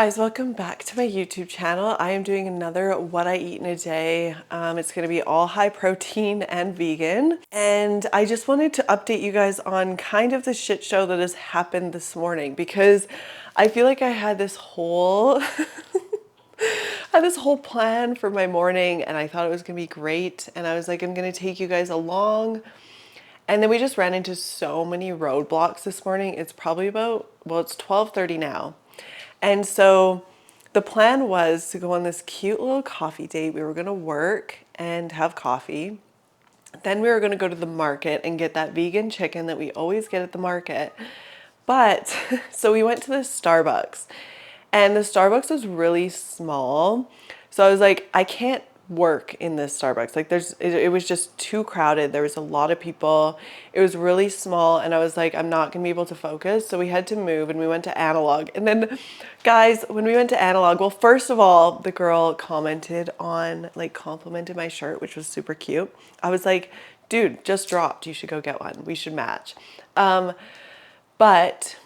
guys, welcome back to my YouTube channel. I am doing another what I eat in a day. It's gonna be all high protein and vegan. And I just wanted to update you guys on kind of the shit show that has happened this morning, because I feel like I had this whole plan for my morning and I thought it was gonna be great. And I was like, I'm gonna take you guys along. And then we just ran into so many roadblocks this morning. It's probably about, well, it's 12:30 now. And so the plan was to go on this cute little coffee date. We were gonna work and have coffee. Then we were gonna go to the market and get that vegan chicken that we always get at the market. But, so we went to the Starbucks, and the Starbucks was really small. So I was like, I can't work in this Starbucks. Like it was just too crowded. There was a lot of people. It was really small, and I was like, I'm not gonna be able to focus. So we had to move and we went to Analog. And then guys, when we went to Analog, well, first of all, the girl complimented my shirt, which was super cute. I was like, dude, just dropped. You should go get one. We should match. But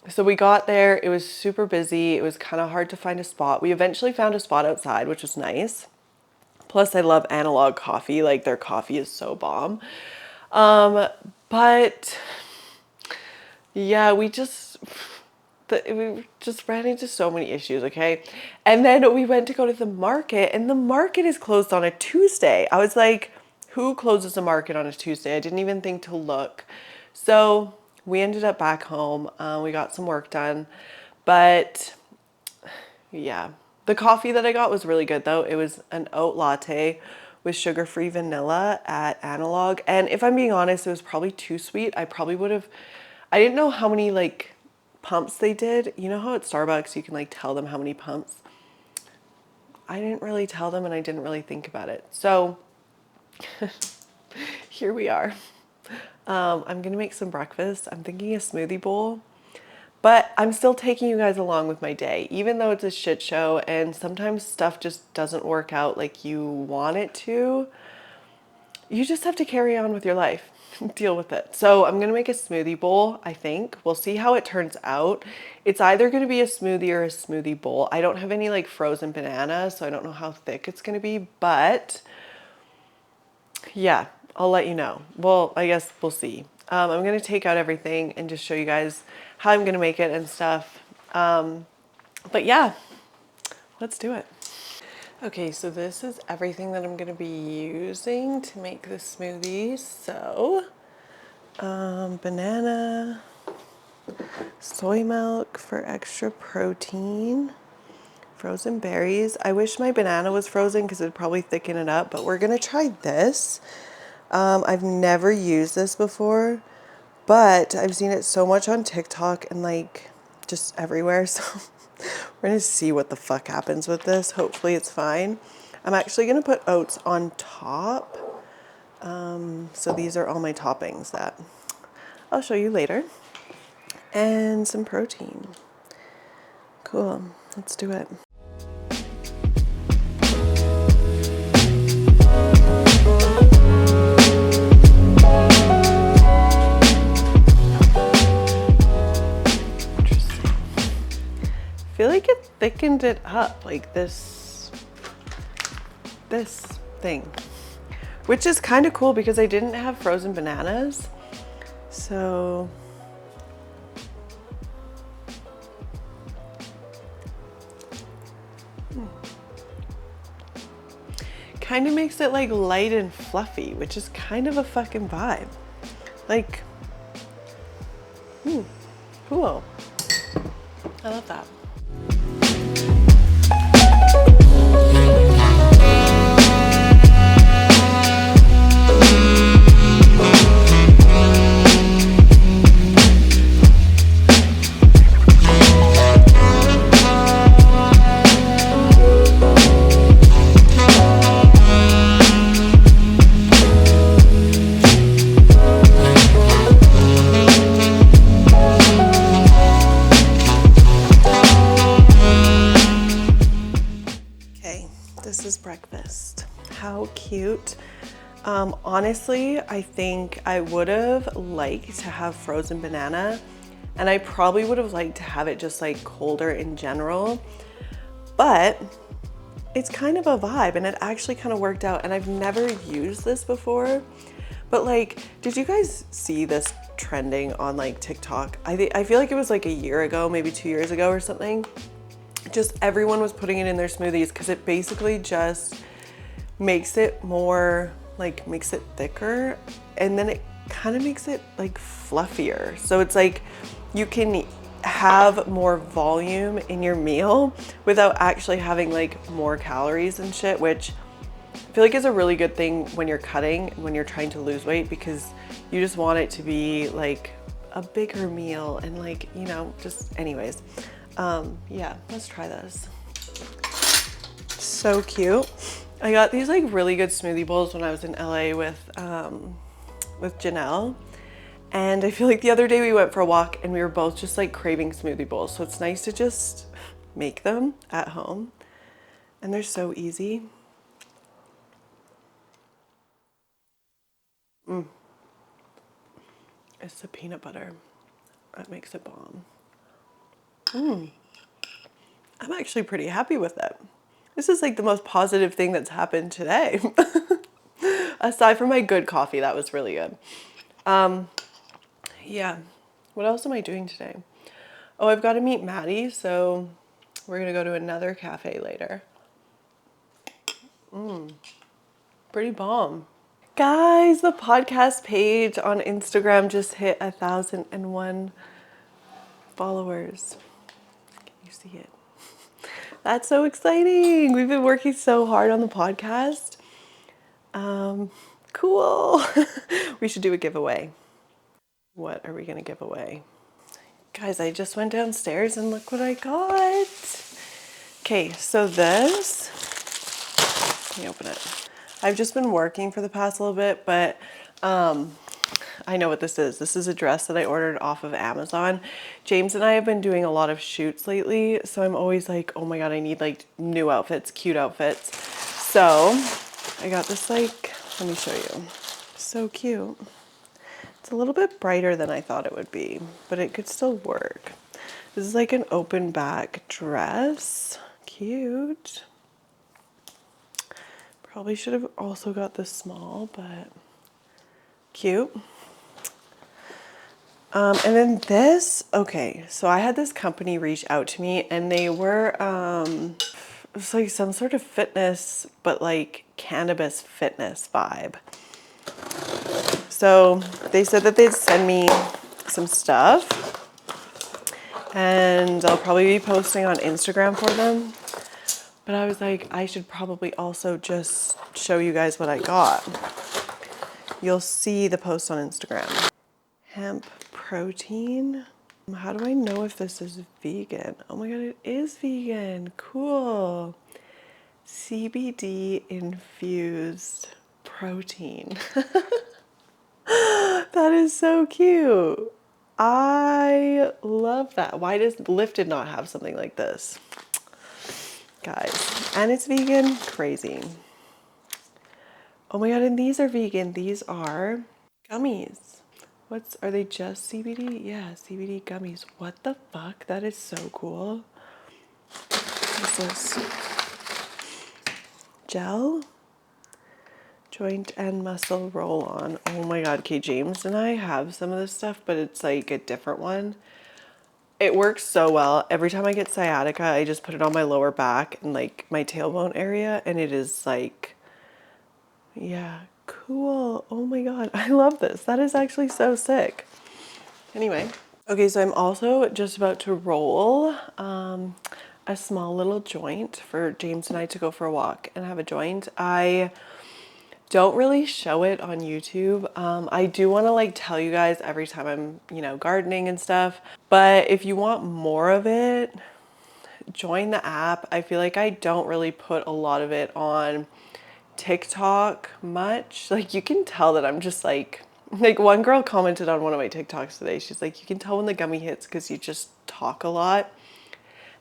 so we got there, it was super busy. It was kind of hard to find a spot. We eventually found a spot outside, which was nice. Plus, I love Analog coffee. Like, their coffee is so bomb. But yeah, we just ran into so many issues, okay? And then we went to go to the market, and the market is closed on a Tuesday. I was like, who closes a market on a Tuesday? I didn't even think to look. So we ended up back home. We got some work done. But yeah. The coffee that I got was really good though. It was an oat latte with sugar-free vanilla at Analog. And if I'm being honest, it was probably too sweet. I didn't know how many like pumps they did. You know how at Starbucks you can like tell them how many pumps? I didn't really tell them, and I didn't really think about it. So here we are. I'm gonna make some breakfast. I'm thinking a smoothie bowl. But I'm still taking you guys along with my day, even though it's a shit show and sometimes stuff just doesn't work out like you want it to. You just have to carry on with your life, deal with it. So I'm gonna make a smoothie bowl, I think. We'll see how it turns out. It's either gonna be a smoothie or a smoothie bowl. I don't have any like frozen bananas, so I don't know how thick it's gonna be, but yeah, I'll let you know. Well, I guess we'll see. I'm gonna take out everything and just show you guys how I'm gonna make it and stuff. But yeah, let's do it. Okay, so this is everything that I'm gonna be using to make the smoothie. So, banana, soy milk for extra protein, frozen berries. I wish my banana was frozen because it'd probably thicken it up, but we're gonna try this. I've never used this before, but I've seen it so much on TikTok and like just everywhere. So we're gonna see what the fuck happens with this. Hopefully it's fine. I'm actually gonna put oats on top. So these are all my toppings that I'll show you later. And some protein. Cool, let's do it. I feel like it thickened it up, like this thing, which is kind of cool because I didn't have frozen bananas. So kind of makes it like light and fluffy, which is kind of a fucking vibe. Like, cool. I love that. This is breakfast. How cute. Honestly, I think I would have liked to have frozen banana And I probably would have liked to have it just like colder in general, but it's kind of a vibe and it actually kind of worked out. And I've never used this before, but like, did you guys see this trending on like TikTok? I feel like it was like a year ago, maybe 2 years ago or something. Just everyone was putting it in their smoothies because it basically just makes it more, like makes it thicker, and then it kind of makes it like fluffier. So it's like you can have more volume in your meal without actually having like more calories and shit, which I feel like is a really good thing when you're cutting, when you're trying to lose weight, because you just want it to be like a bigger meal and like, you know, just anyways. Yeah, let's try this. So cute. I got these like really good smoothie bowls when I was in LA with Janelle. And I feel like the other day we went for a walk and we were both just like craving smoothie bowls. So it's nice to just make them at home. And they're so easy. It's the peanut butter that makes it bomb. I'm actually pretty happy with it. This is like the most positive thing that's happened today. Aside from my good coffee, that was really good. Yeah, what else am I doing today? Oh, I've got to meet Maddie, so we're gonna go to another cafe later. Pretty bomb. Guys, the podcast page on Instagram just hit 1,001 followers. Can you see it? That's so exciting. We've been working so hard on the podcast. Cool. We should do a giveaway. What are we gonna give away? Guys, I just went downstairs and look what I got. Okay, so this, let me open it. I've just been working for the past little bit, but I know what this is. This is a dress that I ordered off of Amazon. James and I have been doing a lot of shoots lately, so I'm always like, oh my God, I need like new outfits, cute outfits. So I got this like, let me show you. So cute. It's a little bit brighter than I thought it would be, but it could still work. This is like an open back dress. Cute. Probably should have also got this small, but cute. And then this, okay, so I had this company reach out to me and they were, it was like some sort of fitness, but like cannabis fitness vibe. So they said that they'd send me some stuff and I'll probably be posting on Instagram for them. But I was like, I should probably also just show you guys what I got. You'll see the post on Instagram. Hemp protein. How do I know if this is vegan? Oh my God, it is vegan. Cool. CBD infused protein. That is so cute. I love that. Why does Lifted not have something like this? Guys, and it's vegan, crazy. Oh my God, and these are vegan. These are gummies. Are they just CBD? Yeah, CBD gummies. What the fuck? That is so cool. What's this? Gel? Joint and muscle roll on. Oh my God, okay, James and I have some of this stuff, but it's like a different one. It works so well. Every time I get sciatica, I just put it on my lower back and like my tailbone area, and it is like, yeah, cool. Oh my God, I love this. That is actually so sick. Anyway, okay, so I'm also just about to roll a small little joint for James and I to go for a walk and have a joint. I don't really show it on YouTube. I do want to like tell you guys every time I'm, you know, gardening and stuff. But if you want more of it, join the app. I feel like I don't really put a lot of it on TikTok much. Like you can tell that I'm just like one girl commented on one of my TikToks today. She's like, you can tell when the gummy hits because you just talk a lot.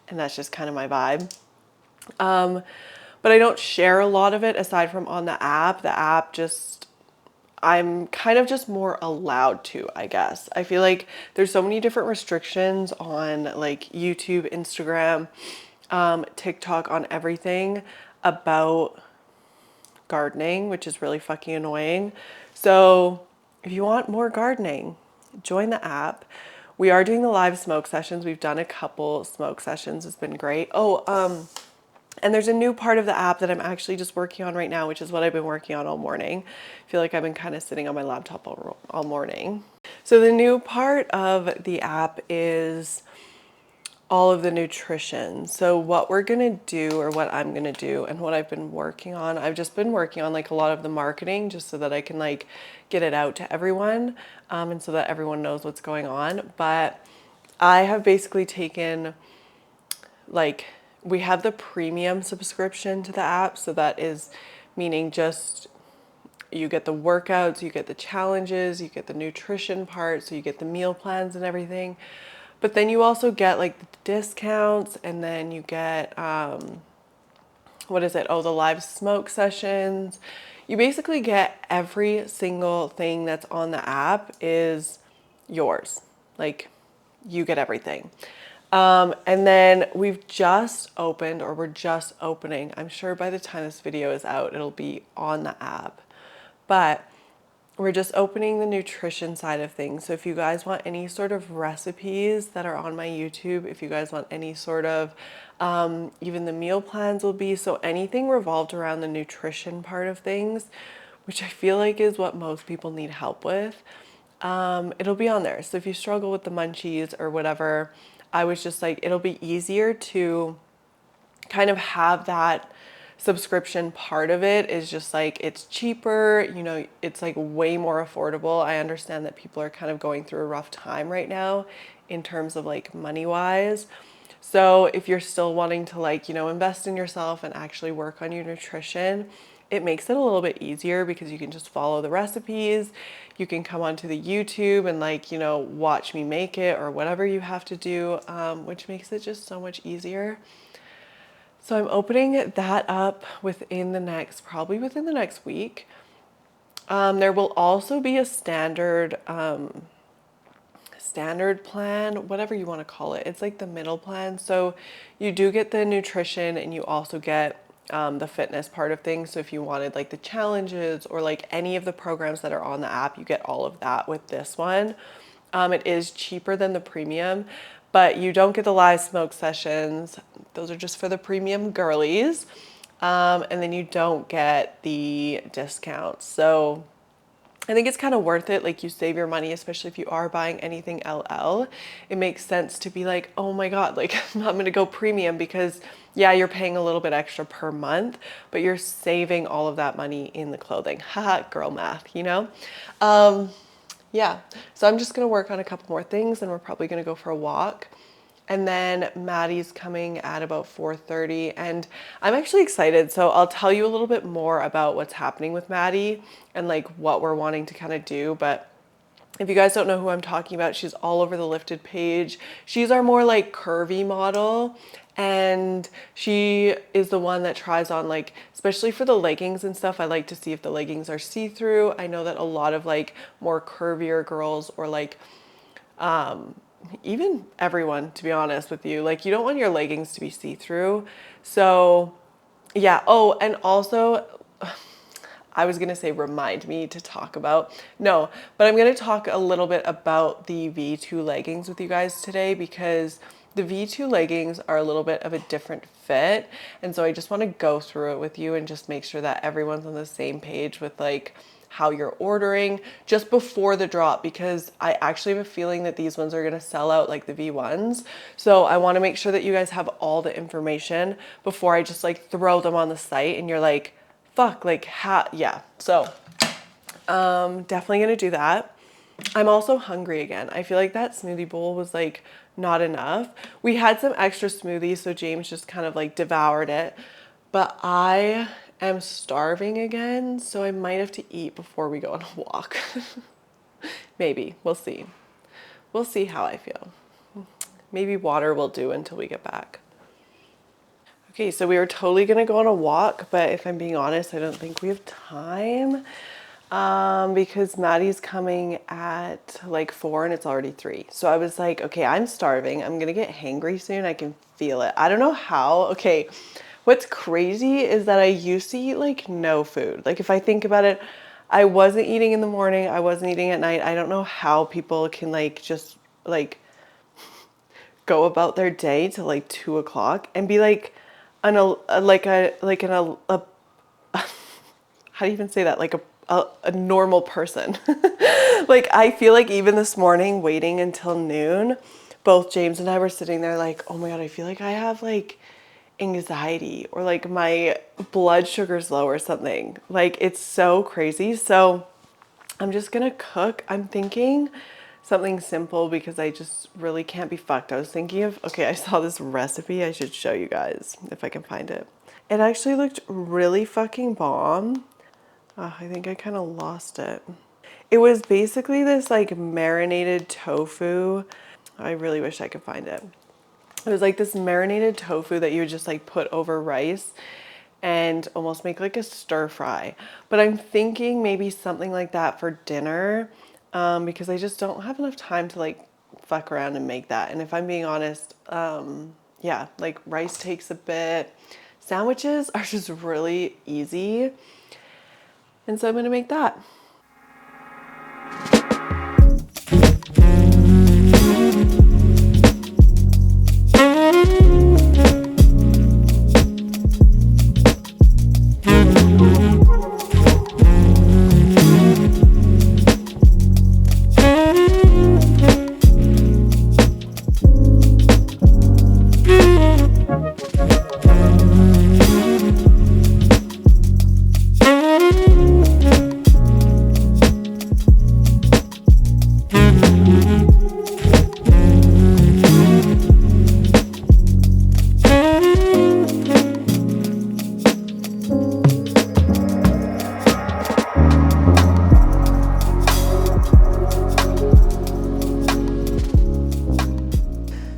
And that's just kind of my vibe. But I don't share a lot of it aside from on the app. The app just, I'm kind of just more allowed to, I guess. I feel like there's so many different restrictions on like YouTube, Instagram, TikTok, on everything about gardening, which is really fucking annoying. So if you want more gardening, join the app. We are doing the live smoke sessions. We've done a couple smoke sessions. It's been great. And there's a new part of the app that I'm actually just working on right now, which is what I've been working on all morning. I feel like I've been kind of sitting on my laptop all morning. So the new part of the app is all of the nutrition. So what we're gonna do, or what I'm gonna do, and what I've been working on, I've just been working on like a lot of the marketing just so that I can like get it out to everyone, and so that everyone knows what's going on. But I have basically taken, like, we have the premium subscription to the app, so that is meaning just you get the workouts, you get the challenges, you get the nutrition part, so you get the meal plans and everything. But then you also get like the discounts, and then you get, what is it? Oh, the live smoke sessions. You basically get every single thing that's on the app is yours. Like, you get everything. And then we've just opened, or we're just opening. I'm sure by the time this video is out, it'll be on the app. But we're just opening the nutrition side of things. So if you guys want any sort of recipes that are on my YouTube, if you guys want any sort of, even the meal plans will be, so anything revolved around the nutrition part of things, which I feel like is what most people need help with, it'll be on there. So if you struggle with the munchies or whatever, I was just like, it'll be easier to kind of have that subscription part of it is just like, it's cheaper, you know, it's like way more affordable. I understand that people are kind of going through a rough time right now in terms of like money wise. So if you're still wanting to like, you know, invest in yourself and actually work on your nutrition, it makes it a little bit easier because you can just follow the recipes. You can come onto the YouTube and like, you know, watch me make it or whatever you have to do, which makes it just so much easier. So I'm opening that up probably within the next week. There will also be a standard plan, whatever you want to call it. It's like the middle plan. So you do get the nutrition, and you also get the fitness part of things. So if you wanted like the challenges or like any of the programs that are on the app, you get all of that with this one. It is cheaper than the premium, but you don't get the live smoke sessions. Those are just for the premium girlies. And then you don't get the discounts. So I think it's kind of worth it. Like, you save your money, especially if you are buying anything LL. It makes sense to be like, oh my God, like I'm going to go premium because yeah, you're paying a little bit extra per month, but you're saving all of that money in the clothing. Haha, girl math, you know? Yeah, so I'm just gonna work on a couple more things, and we're probably gonna go for a walk. And then Maddie's coming at about 4:30, and I'm actually excited. So I'll tell you a little bit more about what's happening with Maddie and like what we're wanting to kind of do. But if you guys don't know who I'm talking about, she's all over the Lifted page. She's our more like curvy model, and she is the one that tries on, like, especially for the leggings and stuff, I like to see if the leggings are see-through. I know that a lot of like more curvier girls, or like even everyone, to be honest with you, like, you don't want your leggings to be see-through. So yeah. Oh, and also I was going to say remind me to talk about, no, but I'm going to talk a little bit about the V2 leggings with you guys today, because the V2 leggings are a little bit of a different fit. And so I just want to go through it with you and just make sure that everyone's on the same page with like how you're ordering just before the drop, because I actually have a feeling that these ones are going to sell out like the V1s. So I want to make sure that you guys have all the information before I just like throw them on the site and you're like, fuck, like, yeah. So definitely gonna do that. I'm also hungry again. I feel like that smoothie bowl was like not enough. We had some extra smoothies, so James just kind of like devoured it, but I am starving again, so I might have to eat before we go on a walk. Maybe, we'll see. We'll see how I feel. Maybe water will do until we get back. Okay, so we were totally gonna go on a walk, but if I'm being honest, I don't think we have time. Because Maddie's coming at like 4 and it's already 3. So I was like, okay, I'm starving. I'm gonna get hangry soon. I can feel it. I don't know how. Okay, what's crazy is that I used to eat like no food. Like if I think about it, I wasn't eating in the morning. I wasn't eating at night. I don't know how people can like just like go about their day till like 2 o'clock and be like an how do you even say that? Like a normal person. Like I feel like even this morning waiting until noon, both James and I were sitting there like, oh my God, I feel like I have like anxiety or like my blood sugar's low or something. Like it's so crazy. So I'm just gonna cook. I'm thinking something simple because I just really can't be fucked. I was thinking of, okay, I saw this recipe. I should show you guys if I can find it. It actually looked really fucking bomb. Oh, I think I kind of lost it. It was basically this like marinated tofu. I really wish I could find it. It was like this marinated tofu that you would just like put over rice and almost make like a stir fry. But I'm thinking maybe something like that for dinner because I just don't have enough time to like fuck around and make that. And if I'm being honest, yeah, like rice takes a bit. Sandwiches are just really easy. And so I'm gonna make that.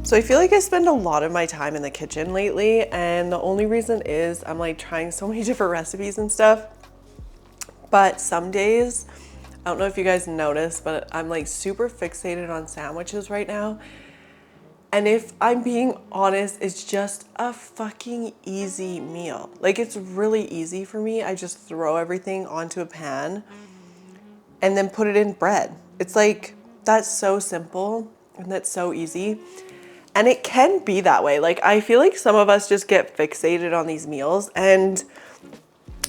So I feel like I spend a lot of my time in the kitchen lately, and the only reason is I'm like trying so many different recipes and stuff. But some days, I don't know if you guys notice, but I'm like super fixated on sandwiches right now. And if I'm being honest, it's just a fucking easy meal. Like it's really easy for me. I just throw everything onto a pan and then put it in bread. It's like, that's so simple and that's so easy. And it can be that way. Like I feel like some of us just get fixated on these meals and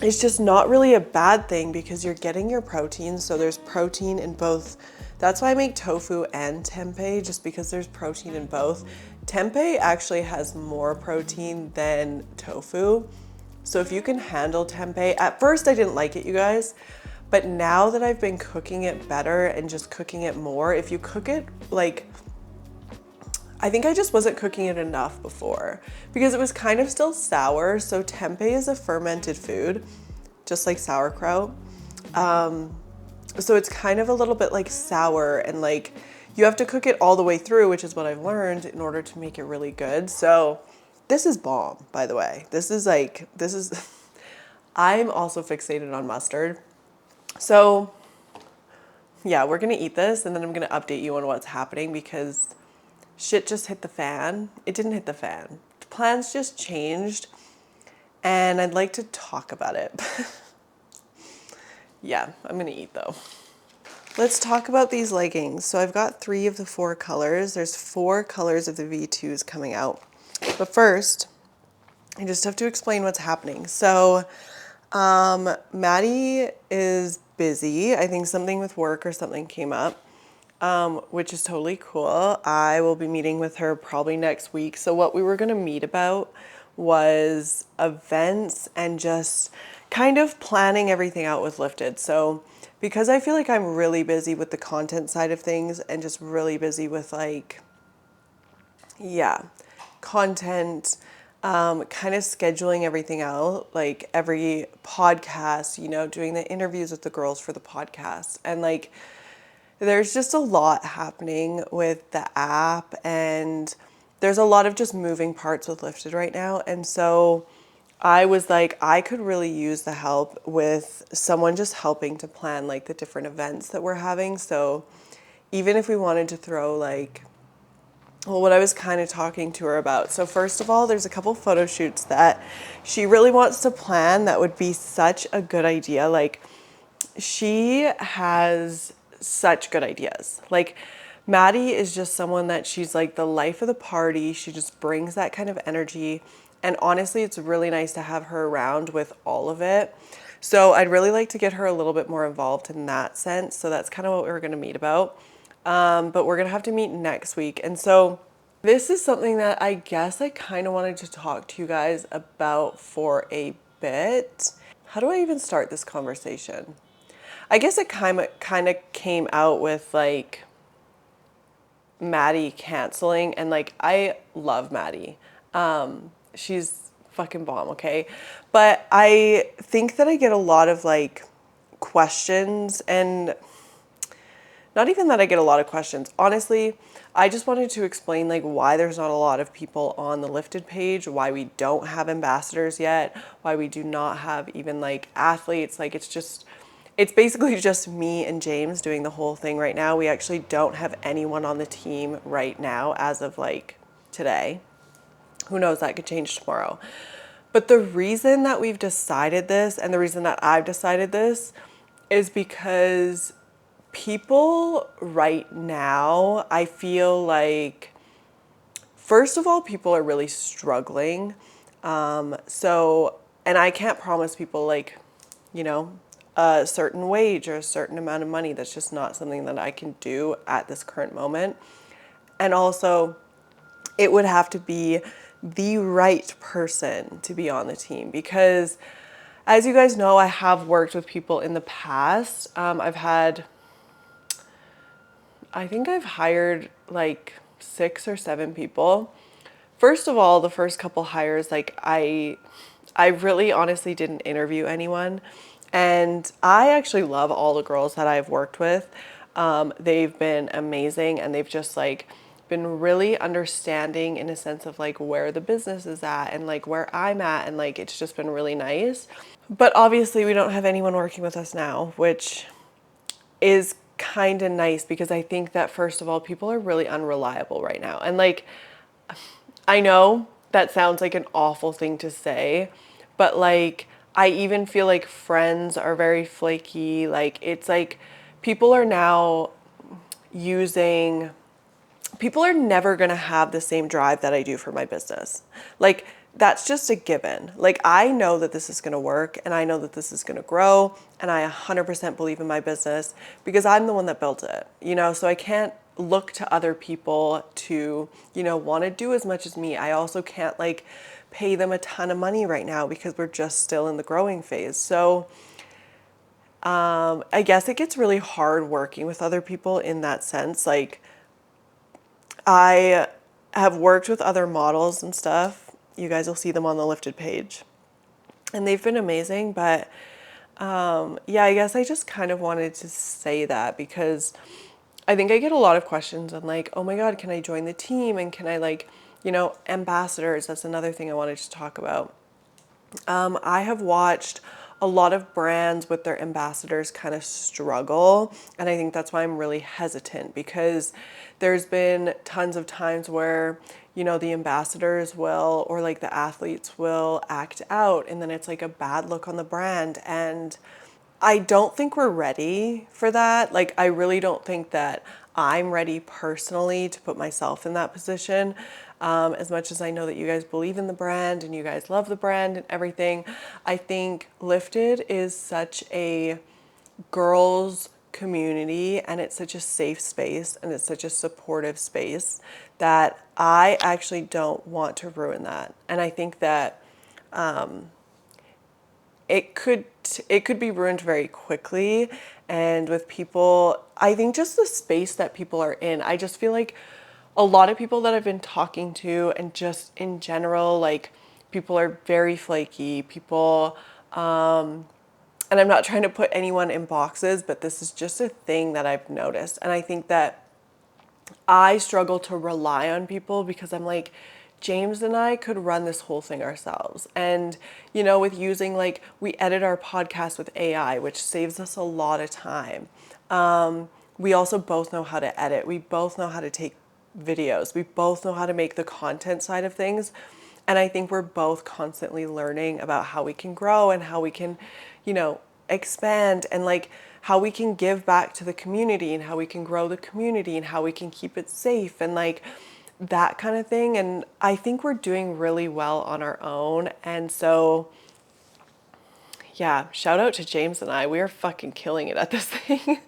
it's just not really a bad thing because you're getting your protein. So there's protein in both. That's why I make tofu and tempeh, just because there's protein in both. Tempeh actually has more protein than tofu. So if you can handle tempeh, at first I didn't like it, you guys, but now that I've been cooking it better and just cooking it more, if you cook it like, I think I just wasn't cooking it enough before because it was kind of still sour. So tempeh is a fermented food, just like sauerkraut. So it's kind of a little bit like sour and like you have to cook it all the way through, which is what I've learned in order to make it really good. So this is bomb, by the way. I'm also fixated on mustard. So yeah, we're gonna eat this and then I'm gonna update you on what's happening because shit just hit the fan. It didn't hit the fan. The plans just changed and I'd like to talk about it. Yeah, I'm gonna eat though. Let's talk about these leggings. So I've got 3 of the 4 colors. There's 4 colors of the V2s coming out. But first, I just have to explain what's happening. So Maddie is busy. I think something with work or something came up. Which is totally cool. I will be meeting with her probably next week. So what we were going to meet about was events and just kind of planning everything out with Lifted. So because I feel like I'm really busy with the content side of things and just really busy with like, yeah, content, kind of scheduling everything out, like every podcast, you know, doing the interviews with the girls for the podcast and like, there's just a lot happening with the app and there's a lot of just moving parts with Lifted right now. And so I was like, I could really use the help with someone just helping to plan like the different events that we're having. So even if we wanted to throw like, well, what I was kind of talking to her about. So first of all, there's a couple photo shoots that she really wants to plan that would be such a good idea. Like she has such good ideas. Like Maddie is just someone that she's like the life of the party. She just brings that kind of energy. And honestly, it's really nice to have her around with all of it. So I'd really like to get her a little bit more involved in that sense. So that's kind of what we were going to meet about. But we're going to have to meet next week. And so this is something that I guess I kind of wanted to talk to you guys about for a bit. How do I even start this conversation? I guess it kind of came out with like Maddie canceling, and like I love Maddie. She's fucking bomb, okay? But I think that I get a lot of like questions, and not even that I get a lot of questions. Honestly, I just wanted to explain like why there's not a lot of people on the lifted page, why we don't have ambassadors yet, why we do not have even like athletes. Like it's basically just me and James doing the whole thing right now. We actually don't have anyone on the team right now as of like today. Who knows, that could change tomorrow. But the reason that we've decided this, and the reason that I've decided this, is because people right now, I feel like, first of all, people are really struggling. And I can't promise people like, you know, a certain wage or a certain amount of money. That's just not something that I can do at this current moment. And also, it would have to be the right person to be on the team because, as you guys know, I have worked with people in the past. I think I've hired like 6 or 7 people. First of all, the first couple hires, like I really honestly didn't interview anyone. And I actually love all the girls that I've worked with. They've been amazing, and they've just like been really understanding in a sense of like where the business is at and like where I'm at, and like it's just been really nice. But obviously we don't have anyone working with us now, which is kind of nice because I think that first of all, people are really unreliable right now. And like I know that sounds like an awful thing to say, but like I even feel like friends are very flaky. Like it's like people are now using people are never going to have the same drive that I do for my business. Like that's just a given. Like I know that this is going to work, and I know that this is going to grow, and I 100% believe in my business because I'm the one that built it, you know, so I can't look to other people to, you know, want to do as much as me. I also can't like pay them a ton of money right now because we're just still in the growing phase. So I guess it gets really hard working with other people in that sense. Like I have worked with other models and stuff. You guys will see them on the lifted page. And they've been amazing. But yeah, I guess I just kind of wanted to say that because I think I get a lot of questions on like, oh my God, can I join the team? And can I like, you know, ambassadors? That's another thing I wanted to talk about. I have watched a lot of brands with their ambassadors kind of struggle. And I think that's why I'm really hesitant because there's been tons of times where, you know, the ambassadors will, or like the athletes will act out, and then it's like a bad look on the brand. And I don't think we're ready for that. Like, I really don't think that I'm ready personally to put myself in that position. As much as I know that you guys believe in the brand and you guys love the brand and everything, I think Lifted is such a girls community, and it's such a safe space, and it's such a supportive space that I actually don't want to ruin that. And I think that it could be ruined very quickly. And with people, I think just the space that people are in, I just feel like a lot of people that I've been talking to, and just in general, like people are very flaky. People, and I'm not trying to put anyone in boxes, but this is just a thing that I've noticed. And I think that I struggle to rely on people because I'm like, James and I could run this whole thing ourselves. And, you know, with using like, we edit our podcast with AI, which saves us a lot of time. We also both know how to edit. We both know how to take videos. We both know how to make the content side of things. And I think we're both constantly learning about how we can grow and how we can, you know, expand and like how we can give back to the community and how we can grow the community and how we can keep it safe and like that kind of thing. And I think we're doing really well on our own. And so, yeah, shout out to James and I. We are fucking killing it at this thing.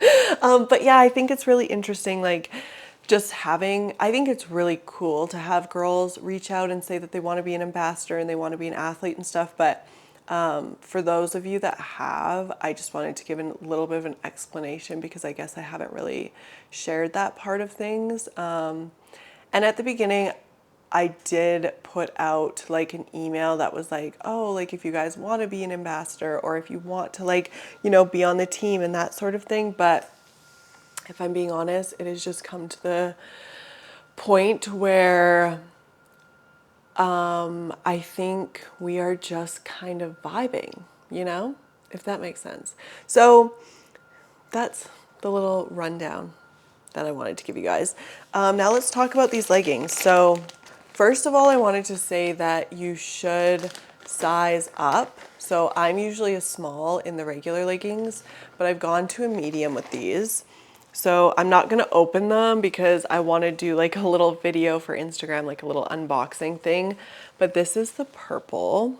But yeah, I think it's really interesting. Like, just having, I think it's really cool to have girls reach out and say that they want to be an ambassador and they want to be an athlete and stuff. But for those of you that have, I just wanted to give a little bit of an explanation because I guess I haven't really shared that part of things. And at the beginning, I did put out like an email that was like, oh, like if you guys want to be an ambassador or if you want to like, you know, be on the team and that sort of thing. But if I'm being honest, it has just come to the point where I think we are just kind of vibing, you know, if that makes sense. So that's the little rundown that I wanted to give you guys. Now let's talk about these leggings. So first of all, I wanted to say that you should size up. So I'm usually a small in the regular leggings, but I've gone to a medium with these. So I'm not gonna open them because I wanna do like a little video for Instagram, like a little unboxing thing. But this is the purple.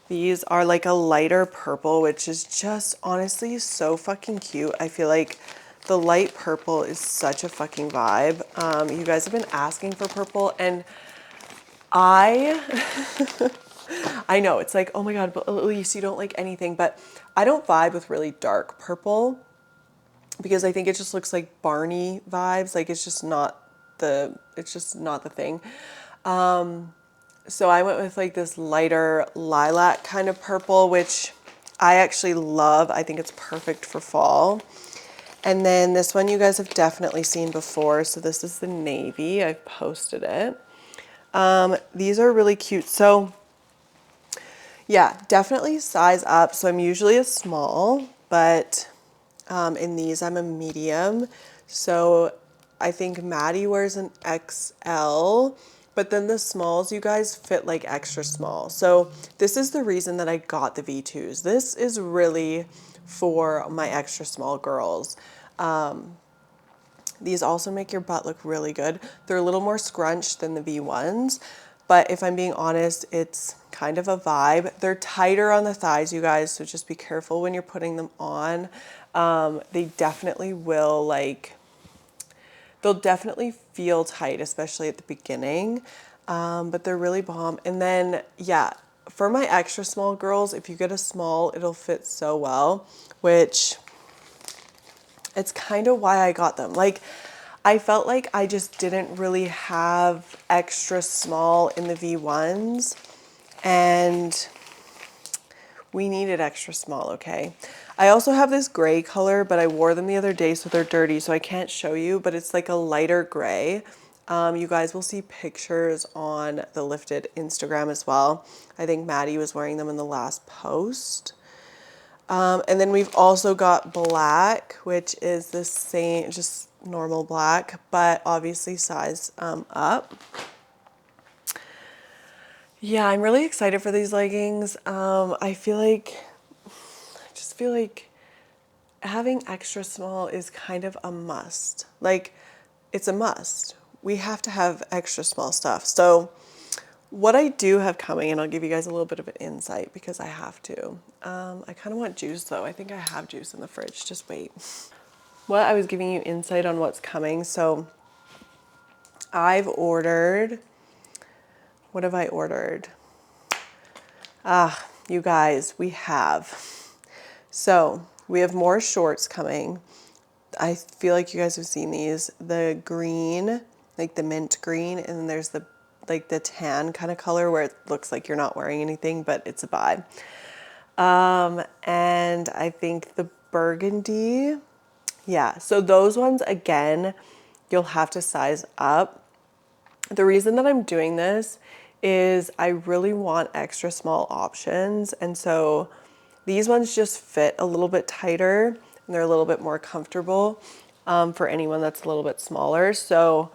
These are like a lighter purple, which is just honestly so fucking cute. I feel like the light purple is such a fucking vibe. You guys have been asking for purple and I know it's like, oh my God, but Elise, you don't like anything, but I don't vibe with really dark purple because I think it just looks like Barney vibes. Like it's just not the thing. So I went with like this lighter lilac kind of purple, which I actually love. I think it's perfect for fall. And then this one you guys have definitely seen before. So this is the navy. I've posted it. These are really cute. So yeah, definitely size up. So I'm usually a small, but in these I'm a medium. So I think Maddie wears an XL, but then the smalls, you guys, fit like extra small. So this is the reason that I got the V2s. This is really for my extra small girls. These also make your butt look really good. They're a little more scrunched than the V1s, but if I'm being honest, it's kind of a vibe. They're tighter on the thighs, you guys, so just be careful when you're putting them on. They definitely will they'll definitely feel tight, especially at the beginning, but they're really bomb. And then, yeah, for my extra small girls, if you get a small, it'll fit so well, which it's kind of why I got them. Like, I felt like I just didn't really have extra small in the V1s, and we needed extra small, okay? I also have this gray color, but I wore them the other day, so they're dirty, so I can't show you, but it's like a lighter gray. You guys will see pictures on the Lifted Instagram as well. I think Maddie was wearing them in the last post. And then we've also got black, which is the same, just normal black, but obviously size up. Yeah, I'm really excited for these leggings. I just feel like having extra small is kind of a must. Like, it's a must. We have to have extra small stuff. So what I do have coming, and I'll give you guys a little bit of an insight because I have to. I kind of want juice though. I think I have juice in the fridge. Just wait. What I was giving you insight on what's coming. So I've ordered, what have I ordered? You guys, we have. So we have more shorts coming. I feel like you guys have seen these. The green, like the mint green, and then there's the like the tan kind of color where it looks like you're not wearing anything, but it's a vibe. And I think the burgundy, yeah. So those ones, again, you'll have to size up. The reason that I'm doing this is I really want extra small options. And so these ones just fit a little bit tighter and they're a little bit more comfortable for anyone that's a little bit smaller. So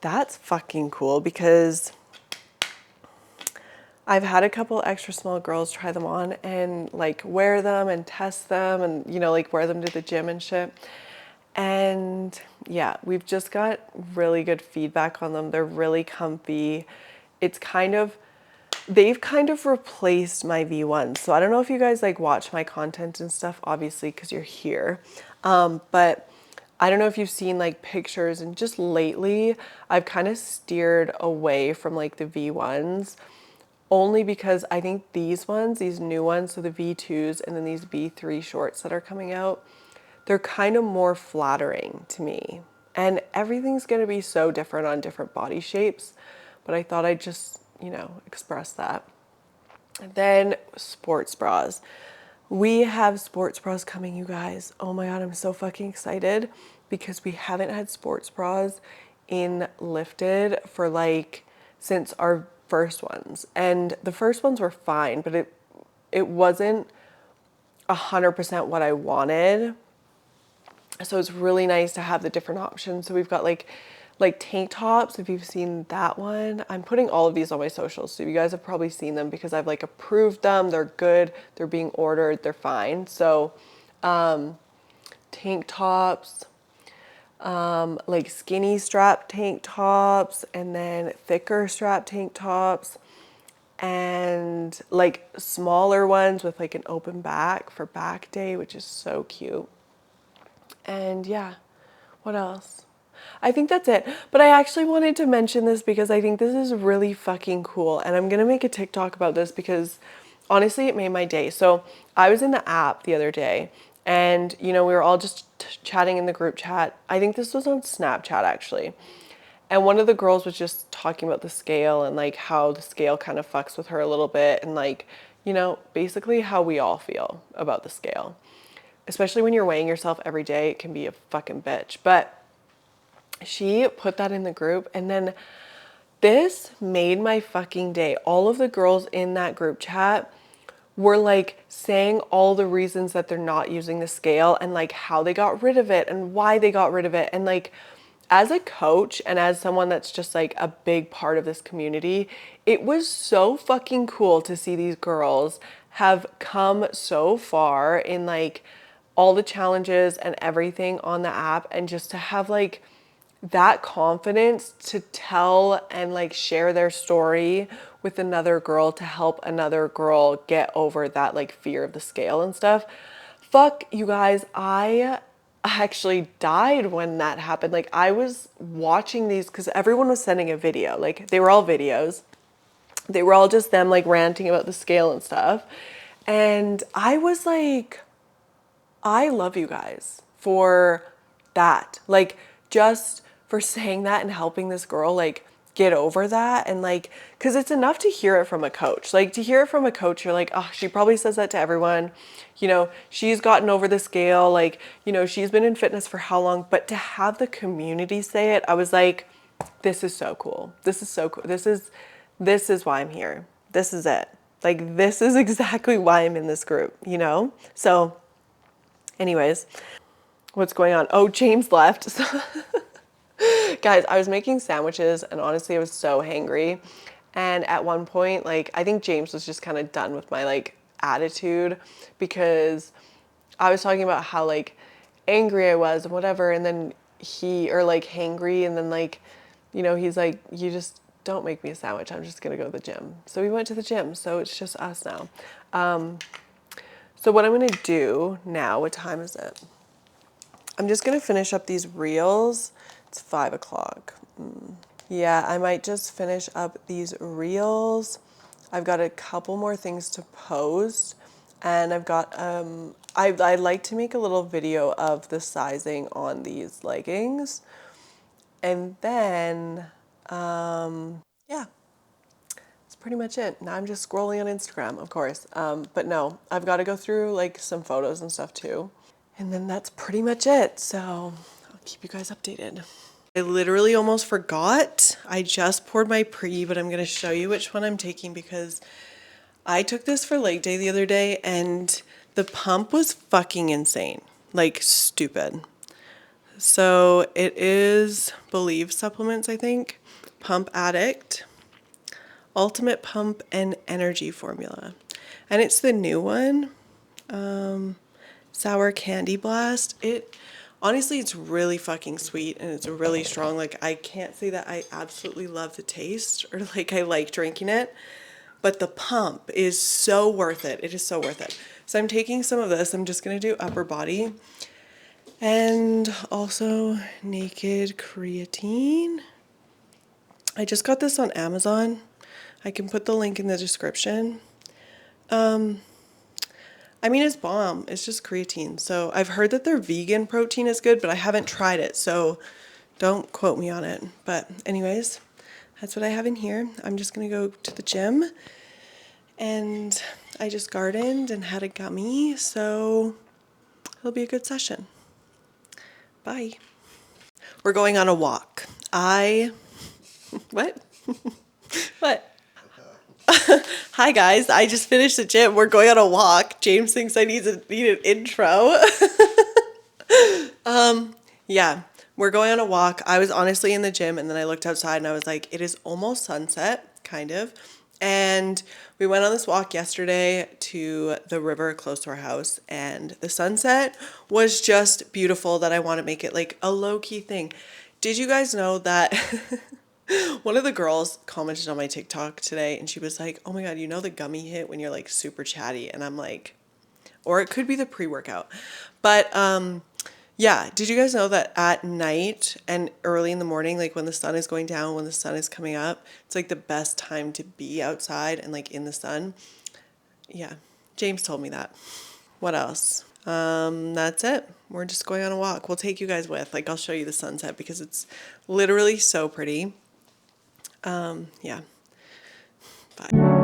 that's fucking cool because I've had a couple extra small girls try them on and like wear them and test them and, you know, like wear them to the gym and shit. And yeah, we've just got really good feedback on them. They're really comfy. It's kind of, they've kind of replaced my V1s. So I don't know if you guys like watch my content and stuff, obviously, because you're here. But I don't know if you've seen like pictures, and just lately I've kind of steered away from like the V1s only because I think these ones, these new ones, so the V2s and then these V3 shorts that are coming out, they're kind of more flattering to me. And everything's going to be so different on different body shapes, but I thought I'd just, you know, express that. And then sports bras. We have sports bras coming, you guys. Oh my God, I'm so fucking excited because we haven't had sports bras in Lifted for like since our first ones. And the first ones were fine, but it wasn't 100% what I wanted. So it's really nice to have the different options. So we've got like tank tops, if you've seen that one. I'm putting all of these on my socials, so you guys have probably seen them because I've like approved them. They're good, they're being ordered, they're fine. So tank tops, like skinny strap tank tops, and then thicker strap tank tops, and like smaller ones with like an open back for back day, which is so cute. And yeah, what else? I think that's it. But I actually wanted to mention this because I think this is really fucking cool. And I'm going to make a TikTok about this because honestly, it made my day. So I was in the app the other day and, you know, we were all just chatting in the group chat. I think this was on Snapchat actually. And one of the girls was just talking about the scale and like how the scale kind of fucks with her a little bit. And like, you know, basically how we all feel about the scale. Especially when you're weighing yourself every day, it can be a fucking bitch. But she put that in the group, and then this made my fucking day. All of the girls in that group chat were like saying all the reasons that they're not using the scale and like how they got rid of it and why they got rid of it. And like, as a coach and as someone that's just like a big part of this community, it was so fucking cool to see these girls have come so far in like all the challenges and everything on the app, and just to have like that confidence to tell and like share their story with another girl to help another girl get over that like fear of the scale and stuff. Fuck you guys, I actually died when that happened. Like I was watching these because everyone was sending a video. Like they were all videos. They were all just them like ranting about the scale and stuff. And I was like, I love you guys for that. Like just for saying that and helping this girl like get over that. And like, cause it's enough to hear it from a coach. Like to hear it from a coach, you're like, oh, she probably says that to everyone. You know, she's gotten over the scale. Like, you know, she's been in fitness for how long? But to have the community say it, I was like, this is so cool. This is so cool. This is why I'm here. This is it. Like, this is exactly why I'm in this group, you know? So anyways, what's going on? Oh, James left. So guys, I was making sandwiches and honestly I was so hangry. And at one point, like, I think James was just kind of done with my like attitude because I was talking about how like angry I was and whatever. And then or like hangry. And then like, you know, he's like, you just don't make me a sandwich. I'm just going to go to the gym. So we went to the gym. So it's just us now. So what I'm going to do now, what time is it? I'm just going to finish up these reels. It's 5 o'clock. Yeah, I might just finish up these reels. I've got a couple more things to post, and I've got, I'd like to make a little video of the sizing on these leggings. And then, yeah, that's pretty much it. Now I'm just scrolling on Instagram, of course. But no, I've got to go through like some photos and stuff too. And then that's pretty much it. So I'll keep you guys updated. I literally almost forgot. I just poured my pre, but I'm going to show you which one I'm taking because I took this for leg day the other day and the pump was fucking insane. Like stupid. So it is Believe supplements, I think. Pump Addict, Ultimate Pump and Energy Formula. And it's the new one. Sour Candy Blast. Honestly, it's really fucking sweet and it's really strong. Like, I can't say that I absolutely love the taste or like I like drinking it, but the pump is so worth it. It is so worth it. So I'm taking some of this. I'm just going to do upper body and also Naked Creatine. I just got this on Amazon. I can put the link in the description. I mean, it's bomb. It's just creatine. So I've heard that their vegan protein is good, but I haven't tried it. So don't quote me on it. But anyways, that's what I have in here. I'm just going to go to the gym. And I just gardened and had a gummy. So it'll be a good session. Bye. We're going on a walk. What? What? Hi guys, I just finished the gym. We're going on a walk. James thinks I need an intro. Yeah, we're going on a walk. I was honestly in the gym and then I looked outside and I was like, it is almost sunset, kind of. And we went on this walk yesterday to the river close to our house and the sunset was just beautiful that I want to make it like a low-key thing. Did you guys know that one of the girls commented on my TikTok today and she was like, oh my God, you know the gummy hit when you're like super chatty? And I'm like, or it could be the pre-workout. But yeah, did you guys know that at night and early in the morning, like when the sun is going down, when the sun is coming up, it's like the best time to be outside and like in the sun? Yeah, James told me that. What else? That's it. We're just going on a walk. We'll take you guys with. Like, I'll show you the sunset because it's literally so pretty. Yeah. Bye.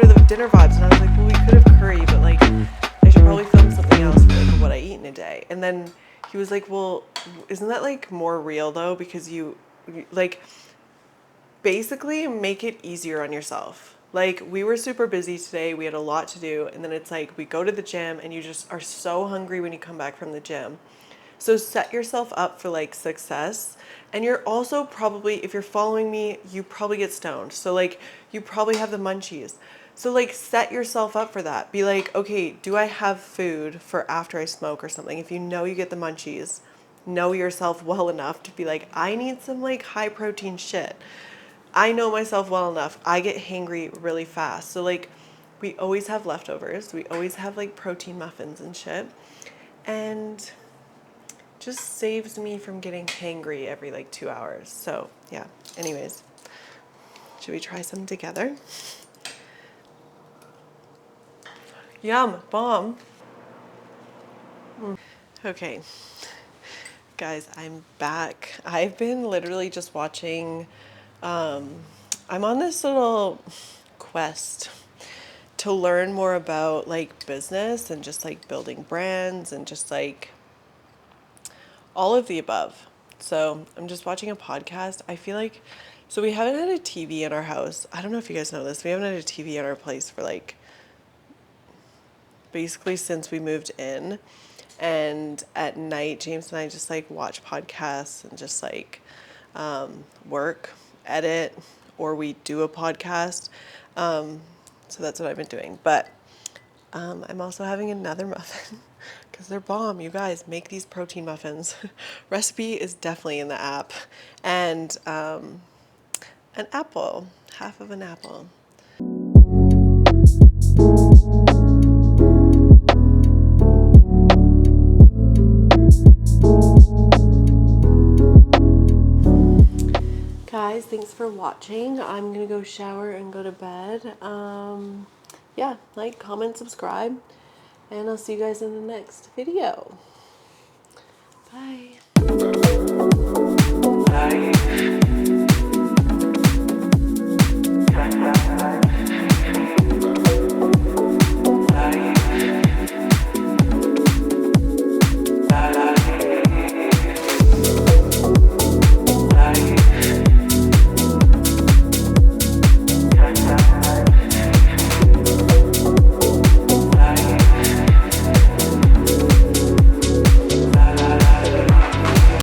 are the dinner vibes? And I was like, well, we could have curry, but like I should probably film something else for like what I eat in a day. And then he was like, well, isn't that like more real though? Because you like basically make it easier on yourself. Like we were super busy today. We had a lot to do. And then it's like we go to the gym and you just are so hungry when you come back from the gym. So set yourself up for like success. And you're also probably, if you're following me, you probably get stoned. So like you probably have the munchies. So like set yourself up for that. Be like, okay, do I have food for after I smoke or something? If you know you get the munchies, know yourself well enough to be like, I need some like high protein shit. I know myself well enough. I get hangry really fast. So like we always have leftovers. We always have like protein muffins and shit. And just saves me from getting hangry every like 2 hours. So yeah, anyways, should we try some together? Yum, bomb. Okay, guys, I'm back. I've been literally just watching, I'm on this little quest to learn more about like business and just like building brands and just like all of the above. So I'm just watching a podcast. I feel like, so we haven't had a TV in our house. I don't know if you guys know this. We haven't had a TV in our place for like basically since we moved in. And at night, James and I just like watch podcasts and just like work, edit, or we do a podcast. So that's what I've been doing. But I'm also having another muffin because they're bomb. You guys, make these protein muffins. Recipe is definitely in the app. And an apple, half of an apple. Guys, thanks for watching. I'm gonna go shower and go to bed. Yeah, like, comment, subscribe, and I'll see you guys in the next video. Bye. Bye.